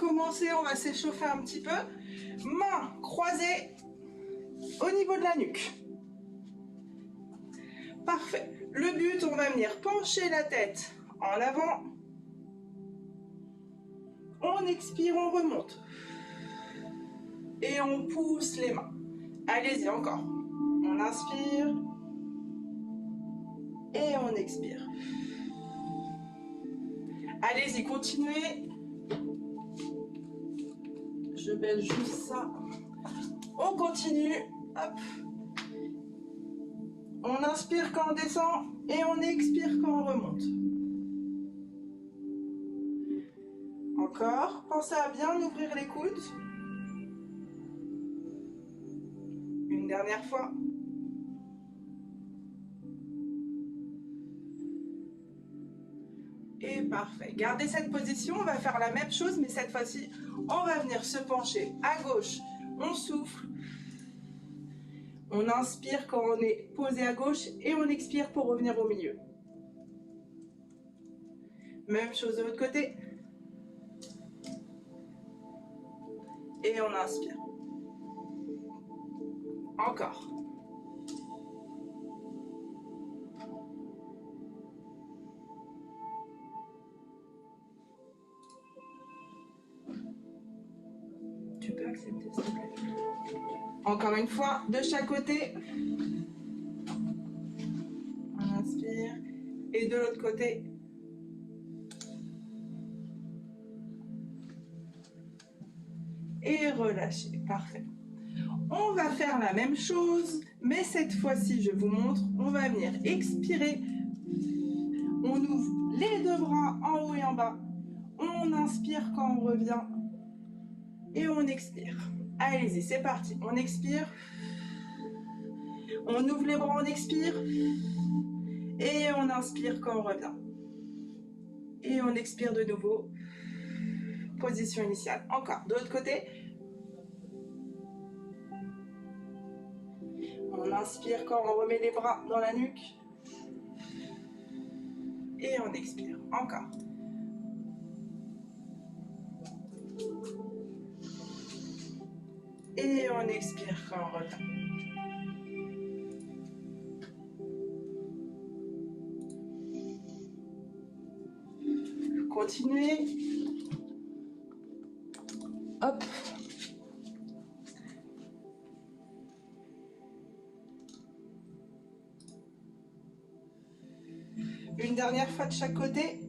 commencer, on va s'échauffer un petit peu. Mains croisées au niveau de la nuque. Parfait. Le but, on va venir pencher la tête en avant. On expire, on remonte. Et on pousse les mains. Allez-y, encore. On inspire. Et on expire. Allez-y, continuez. Je baisse juste ça. On continue. Hop. On inspire quand on descend et on expire quand on remonte. Encore. Pensez à bien ouvrir les coudes. Une dernière fois. Et parfait. Gardez cette position. On va faire la même chose, mais cette fois-ci, on va venir se pencher à gauche. On souffle. On inspire quand on est posé à gauche et on expire pour revenir au milieu. Même chose de l'autre côté. Et on inspire. Encore. Tu peux accepter, s'il te plaît. Encore une fois, de chaque côté. On inspire. Et de l'autre côté. Et relâchez. Parfait. On va faire la même chose, mais cette fois-ci, je vous montre, on va venir expirer. On ouvre les deux bras en haut et en bas. On inspire quand on revient. Et on expire. Allez-y, c'est parti. On expire. On ouvre les bras, on expire. Et on inspire quand on revient. Et on expire de nouveau. Position initiale. Encore. De l'autre côté. On inspire quand on remet les bras dans la nuque. Et on expire. Encore. Et on expire quand on revient. Continuez. Hop. Une dernière fois de chaque côté.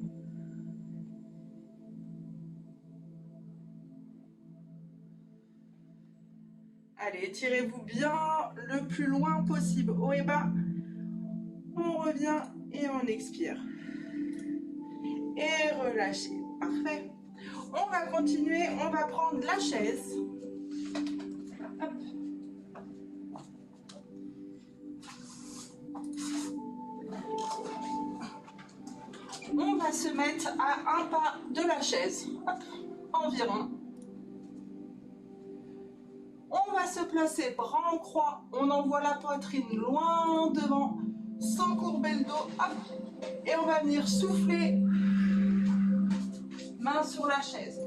Allez, étirez-vous bien le plus loin possible, haut et bas. On revient et on expire. Et relâchez. Parfait. On va continuer, on va prendre la chaise. Hop. On va se mettre à un pas de la chaise. Hop. Environ. On va se placer bras en croix, on envoie la poitrine loin devant, sans courber le dos, hop, et on va venir souffler, main sur la chaise.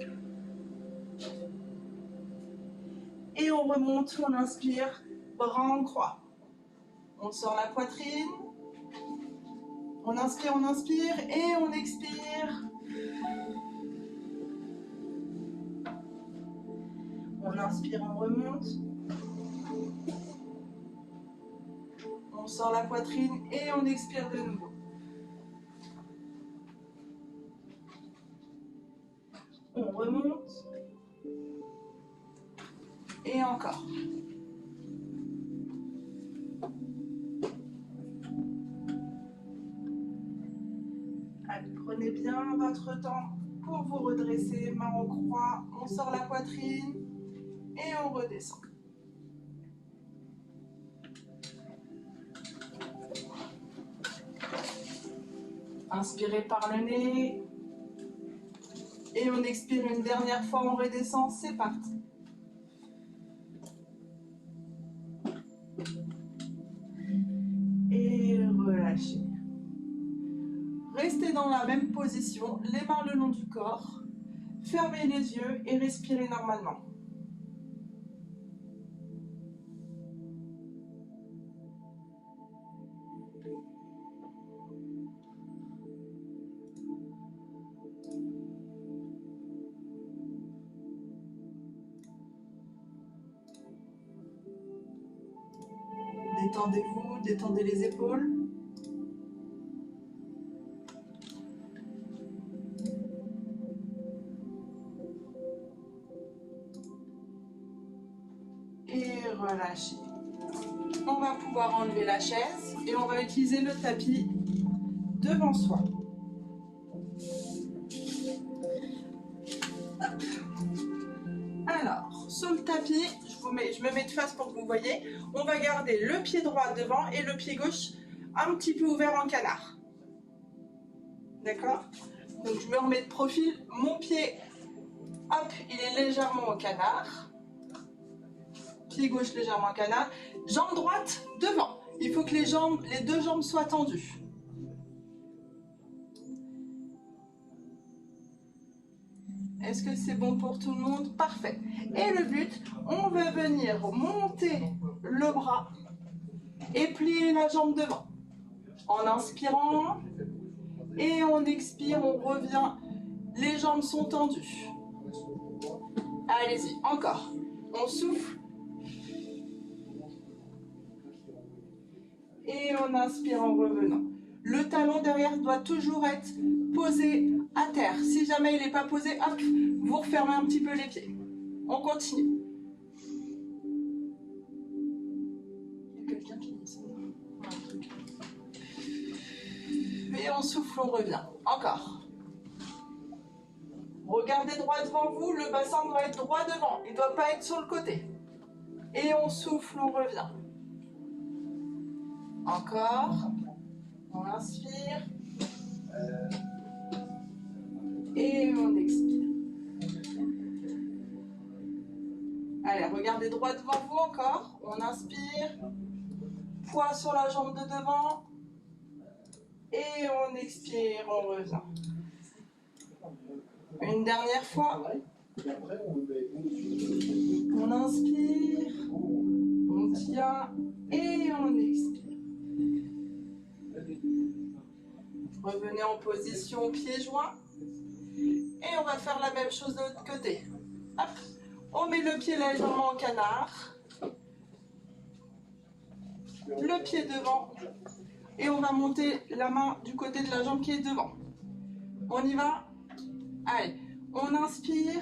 Et on remonte, on inspire, bras en croix. On sort la poitrine, on inspire et on expire. On inspire, on remonte. On sort la poitrine et on expire de nouveau. On remonte. Et encore. Allez, prenez bien votre temps pour vous redresser, main en croix. On sort la poitrine. Et on redescend. Inspirez par le nez. Et on expire une dernière fois, on redescend, c'est parti. Et relâchez. Restez dans la même position, les mains le long du corps. fermez les yeux et respirez normalement. Détendez-vous, détendez les épaules. Et relâchez. On va pouvoir enlever la chaise et on va utiliser le tapis devant soi. Hop. Alors, sur le tapis, je me mets de face pour que vous voyez. On va garder le pied droit devant et le pied gauche un petit peu ouvert en canard. D'accord? Donc je me remets de profil. Mon pied, hop, il est légèrement au canard. Pied gauche légèrement au canard. Jambe droite devant. Il faut que les deux jambes soient tendues. Est-ce que c'est bon pour tout le monde? Parfait. Et le but, on va venir monter le bras et plier la jambe devant. En inspirant et on expire, on revient. Les jambes sont tendues. Allez-y, encore. On souffle. Et on inspire en revenant. Le talon derrière doit toujours être posé à terre. Si jamais il n'est pas posé, hop, vous refermez un petit peu les pieds. On continue. Il y a quelqu'un qui dit ça. Et on souffle, on revient. Encore. Regardez droit devant vous, le bassin doit être droit devant. Il ne doit pas être sur le côté. Et on souffle, on revient. Encore. On inspire. Et on expire. Allez, regardez droit devant vous encore. On inspire. Poids sur la jambe de devant. Et on expire, on revient. Une dernière fois. On inspire. On tient. Et on expire. Revenez en position pieds joints. Et on va faire la même chose de l'autre côté. Hop. On met le pied légèrement en canard. Le pied devant. Et on va monter la main du côté de la jambe qui est devant. On y va. Allez. On inspire.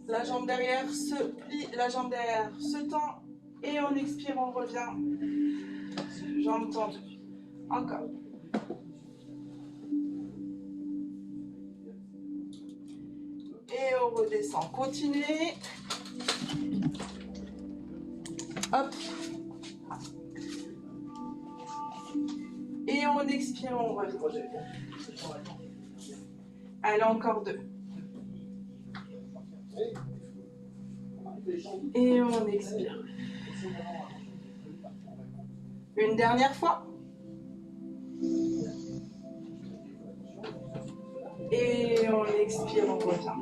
La jambe derrière se plie. La jambe derrière se tend. Et on expire, on revient. Jambes tendues. Encore. Et on redescend. Continuez. Hop. Et on expire, on revient. Allez, encore deux. Et on expire. Une dernière fois. Et on expire, on revient.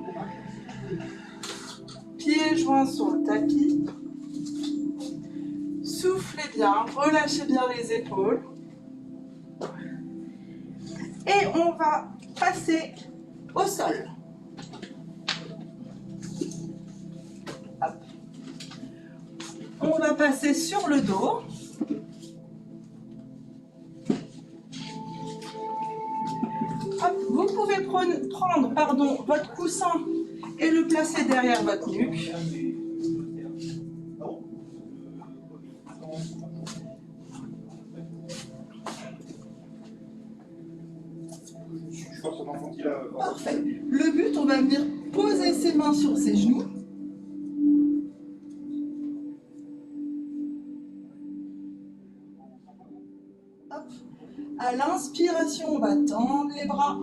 Pieds joints sur le tapis. Soufflez bien, relâchez bien les épaules. Et on va passer au sol. Hop. On va passer sur le dos. Hop. Vous pouvez prendre votre coussin et le placer derrière votre nuque. Parfait. Le but, on va venir poser ses mains sur ses genoux. Hop. À l'inspiration, on va tendre les bras.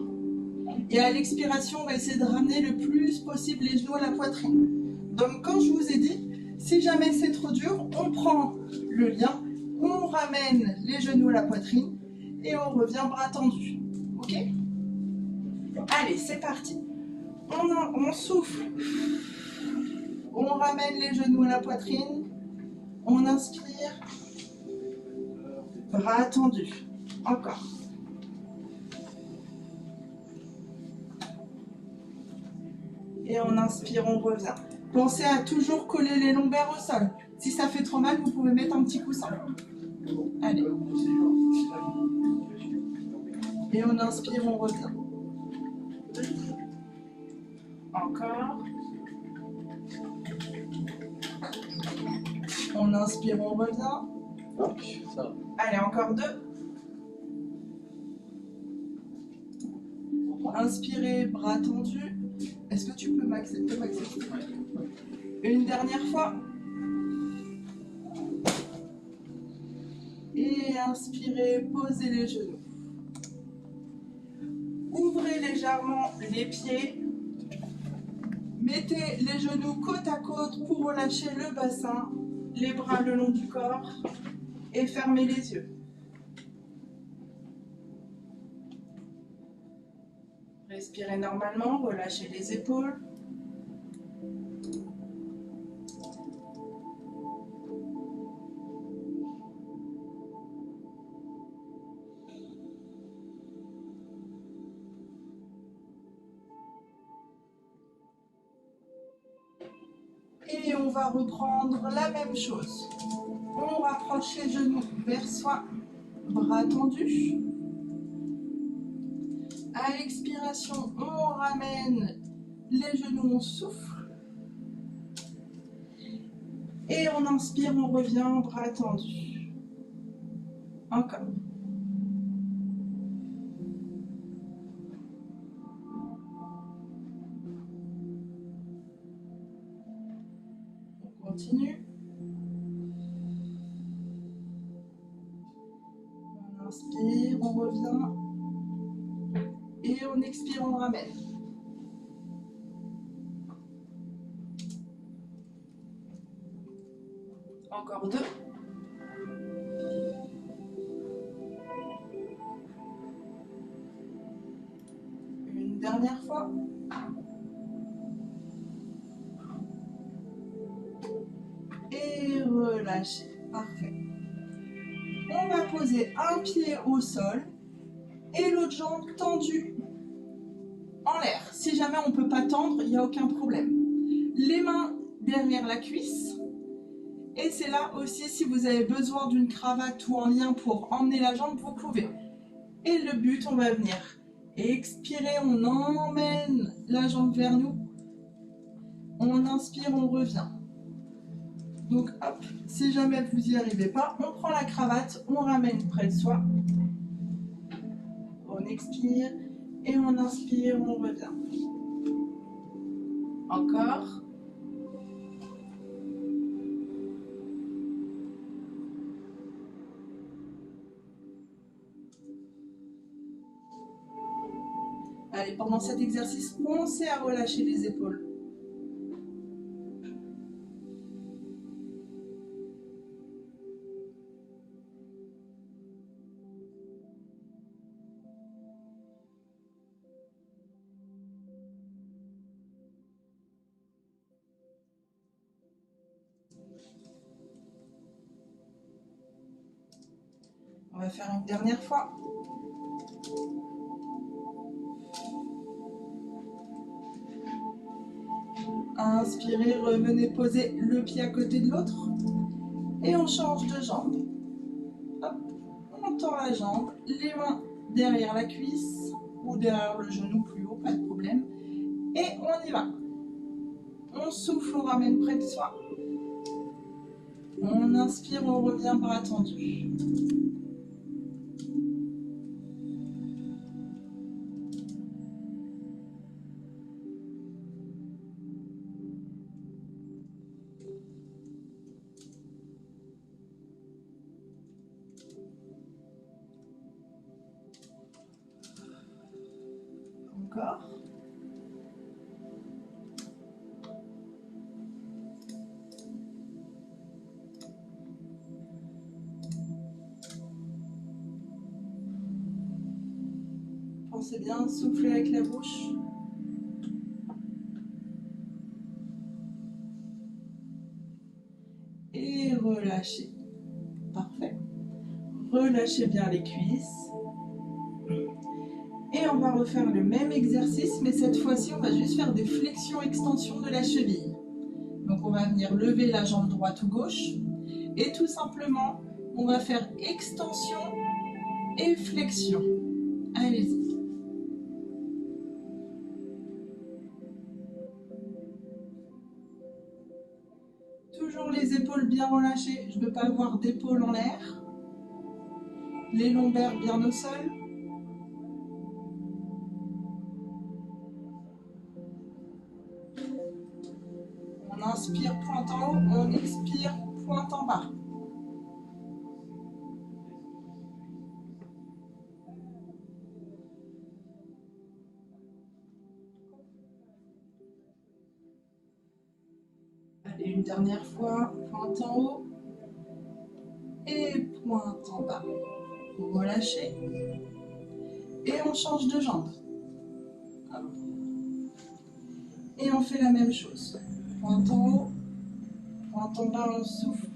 Et à l'expiration, on va essayer de ramener le plus possible les genoux à la poitrine. Donc, comme je vous ai dit, si jamais c'est trop dur, on prend le lien, on ramène les genoux à la poitrine et on revient bras tendus. Ok ? Allez, c'est parti. On souffle. On ramène les genoux à la poitrine. On inspire. Bras tendus. Encore. Et on inspire, on revient. Pensez à toujours coller les lombaires au sol. Si ça fait trop mal, vous pouvez mettre un petit coussin. Allez. Et on inspire, on revient. Encore. On inspire, on revient. Allez, encore 2. Inspirez, bras tendus. Est-ce que tu peux m'accepter? Une dernière fois. Et inspirez, posez les genoux. Ouvrez légèrement les pieds. Mettez les genoux côte à côte pour relâcher le bassin, les bras le long du corps et fermez les yeux. Respirez normalement, relâchez les épaules. Et on va reprendre la même chose. On rapproche les genoux vers soi, bras tendus. À l'expiration, on ramène les genoux, on souffle. Et on inspire, on revient, bras tendus. Encore. On continue. On inspire, on revient. Et on expire, on ramène. Encore 2. Une dernière fois. Et relâchez. Parfait. On va poser un pied au sol et l'autre jambe tendue en l'air. Si jamais on ne peut pas tendre, il n'y a aucun problème. Les mains derrière la cuisse. Et c'est là aussi, si vous avez besoin d'une cravate ou en lien pour emmener la jambe, vous pouvez. Et le but, on va venir expirer, on emmène la jambe vers nous. On inspire, on revient. Donc hop, si jamais vous n'y arrivez pas, on prend la cravate, on ramène près de soi. On expire et on inspire, on revient. Encore. Allez, pendant cet exercice, pensez à relâcher les épaules. On va faire une dernière fois. Inspirez, revenez poser le pied à côté de l'autre. Et on change de jambe. Hop, on tend la jambe, les mains derrière la cuisse ou derrière le genou plus haut, pas de problème. Et on y va. On souffle, on ramène près de soi. On inspire, on revient bras tendus. Encore. Pensez bien, soufflez avec la bouche. relâchez. Parfait. Relâchez bien les cuisses. Et on va refaire le même exercice, mais cette fois-ci, on va juste faire des flexions-extensions de la cheville. Donc on va venir lever la jambe droite ou gauche. Et tout simplement, on va faire extension et flexion. Allez-y. Toujours les épaules bien relâchées. Je ne veux pas avoir d'épaules en l'air. Les lombaires bien au sol. On inspire, pointe en haut. On expire, pointe en bas. Allez, une dernière fois. Pointe en haut. Et pointe en bas. Relâchez. Et on change de jambe. Et on fait la même chose. Pointe en haut, pointe en bas, on souffle.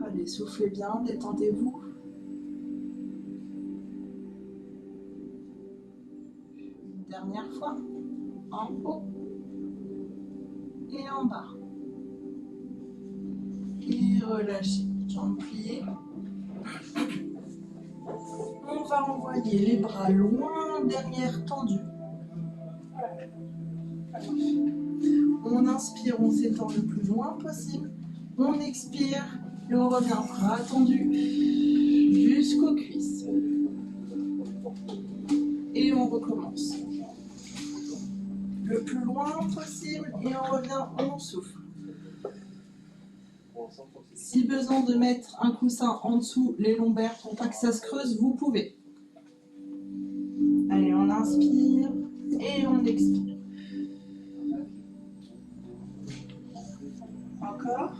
Allez, soufflez bien, détendez-vous. Une dernière fois. En haut et en bas. Et relâchez. Jambes pliées. On va envoyer les bras loin derrière tendus. On inspire, on s'étend le plus loin possible. On expire et on revient bras tendus jusqu'aux cuisses. Et on recommence. Le plus loin possible et on revient, on souffle. Si besoin de mettre un coussin en dessous les lombaires pour pas que ça se creuse, vous pouvez. Allez, on inspire et on expire. Encore.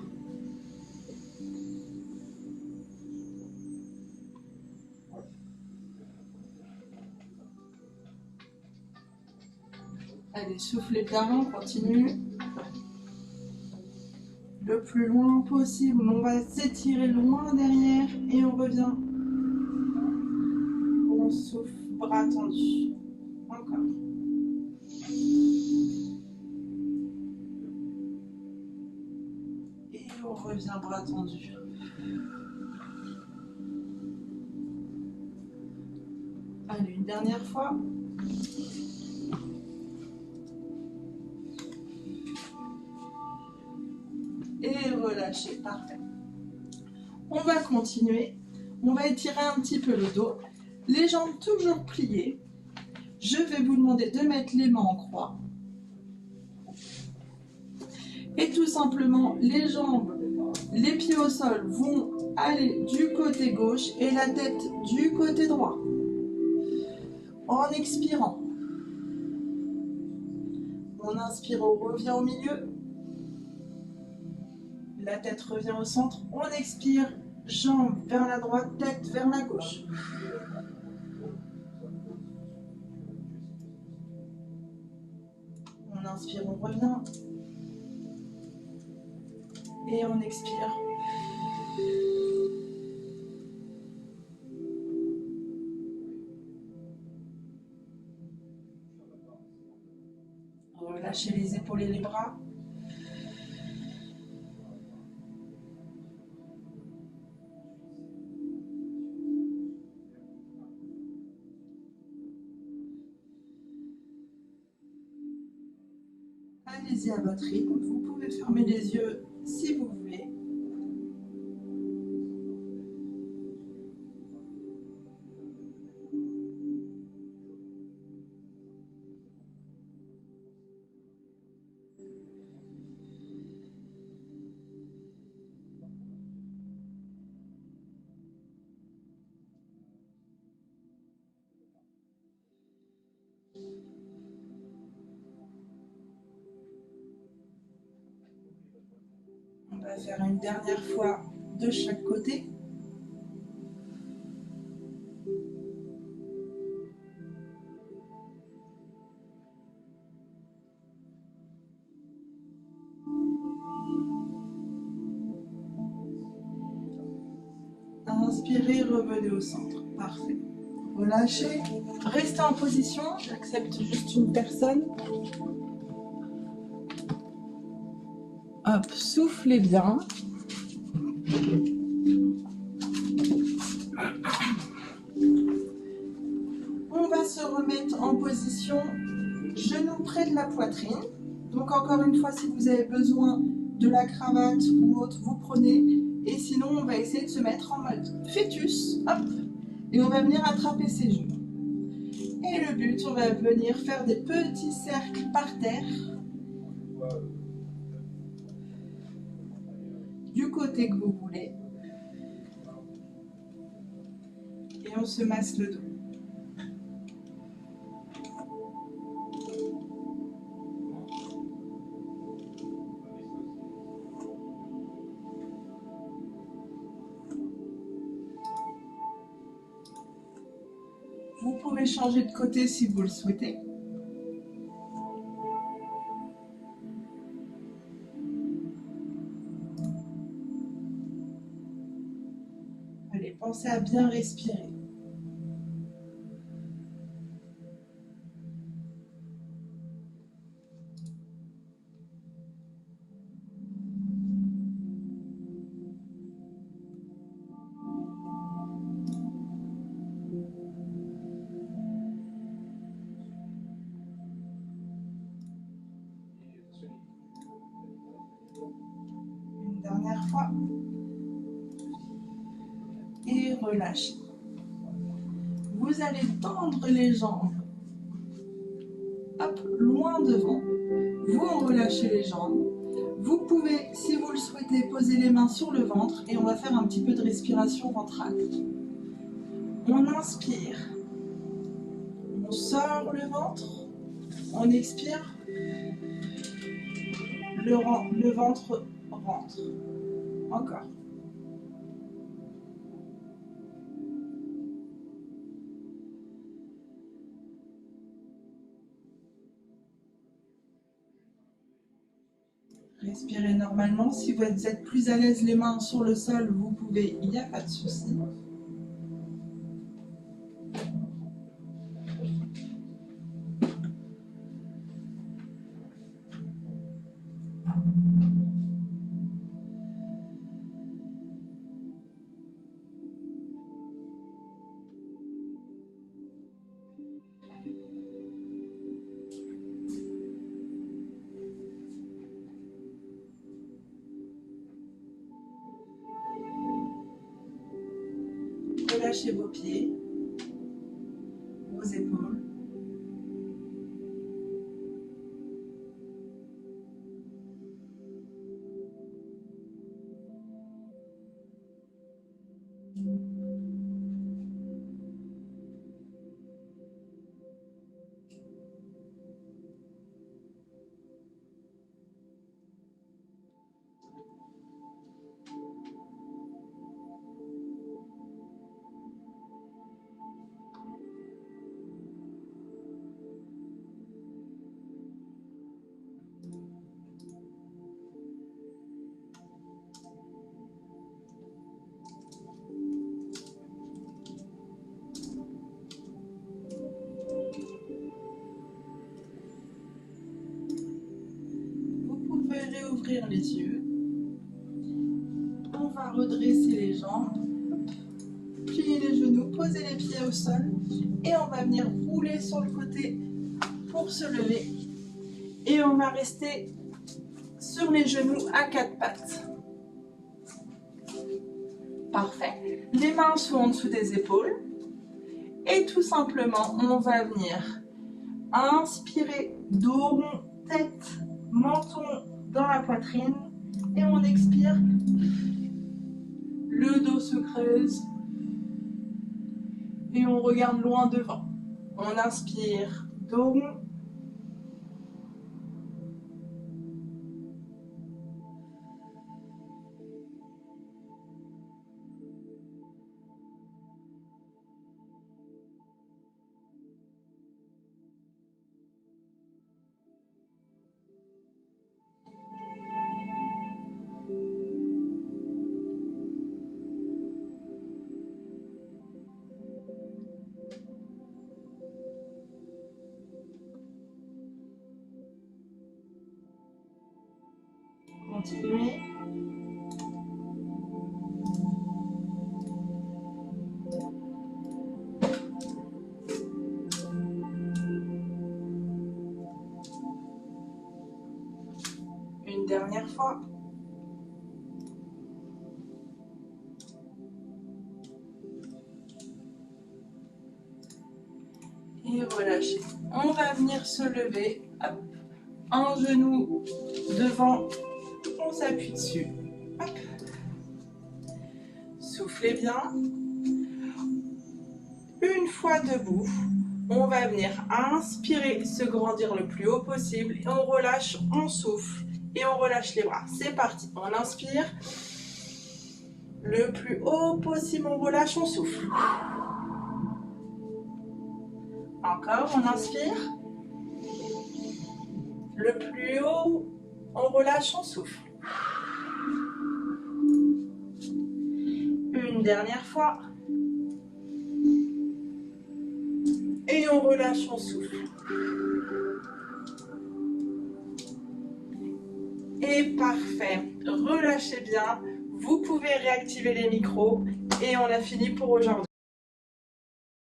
Allez, soufflez bien, on continue. Le plus loin possible, on va s'étirer loin derrière et on revient. On souffle, bras tendus. Encore. Et on revient, bras tendus. Allez, une dernière fois. Et relâchez, parfait. On va continuer. On va étirer un petit peu le dos. Les jambes toujours pliées. Je vais vous demander de mettre les mains en croix. Et tout simplement, les jambes, les pieds au sol vont aller du côté gauche et la tête du côté droit. En expirant. On inspire, on revient au milieu. La tête revient au centre. On expire, jambes vers la droite, tête vers la gauche. On inspire, on revient. Et on expire. Relâchez les épaules et les bras. Allez-y à votre rythme. Vous pouvez fermer les yeux si vous voulez. va faire une dernière fois de chaque côté. Inspirez, revenez au centre. Parfait. Relâchez. Restez en position. J'accepte juste une personne. Hop, soufflez bien. On va se remettre en position, genoux près de la poitrine. Donc encore une fois, si vous avez besoin de la cravate ou autre, vous prenez. Et sinon, on va essayer de se mettre en mode fœtus. Hop. Et on va venir attraper ses genoux. Et le but, on va venir faire des petits cercles par terre. Du côté que vous voulez. Et on se masse le dos. Vous pouvez changer de côté si vous le souhaitez. Allez, pensez à bien respirer. Une dernière fois. Et relâchez. Vous allez tendre les jambes. Hop, loin devant. Vous relâchez les jambes. Vous pouvez, si vous le souhaitez, poser les mains sur le ventre et on va faire un petit peu de respiration ventrale. On inspire. On sort le ventre. On expire. Le ventre rentre. Encore. Respirez normalement. Si vous êtes plus à l'aise les mains sur le sol, vous pouvez, il n'y a pas de souci. Relâchez vos pieds, vos épaules. Réouvrir les yeux. On va redresser les jambes, plier les genoux, poser les pieds au sol et on va venir rouler sur le côté pour se lever. Et on va rester sur les genoux à quatre pattes. Parfait. Les mains sont en dessous des épaules. Et tout simplement, on va venir inspirer, dos rond, tête, menton dans la poitrine. Et on expire. Le dos se creuse. Et on regarde loin devant. On inspire, dos rond. continuer. Une dernière fois. Et relâchez. On va venir se lever. Hop. Un genou devant. On s'appuie dessus. Hop. Soufflez bien. Une fois debout, on va venir inspirer, se grandir le plus haut possible. Et on relâche, on souffle. Et on relâche les bras. C'est parti. On inspire. Le plus haut possible, on relâche, on souffle. Encore, on inspire. Le plus haut, on relâche, on souffle. Une dernière fois. Et on relâche, on souffle. Et parfait. Relâchez bien. Vous pouvez réactiver les micros. Et on a fini pour aujourd'hui.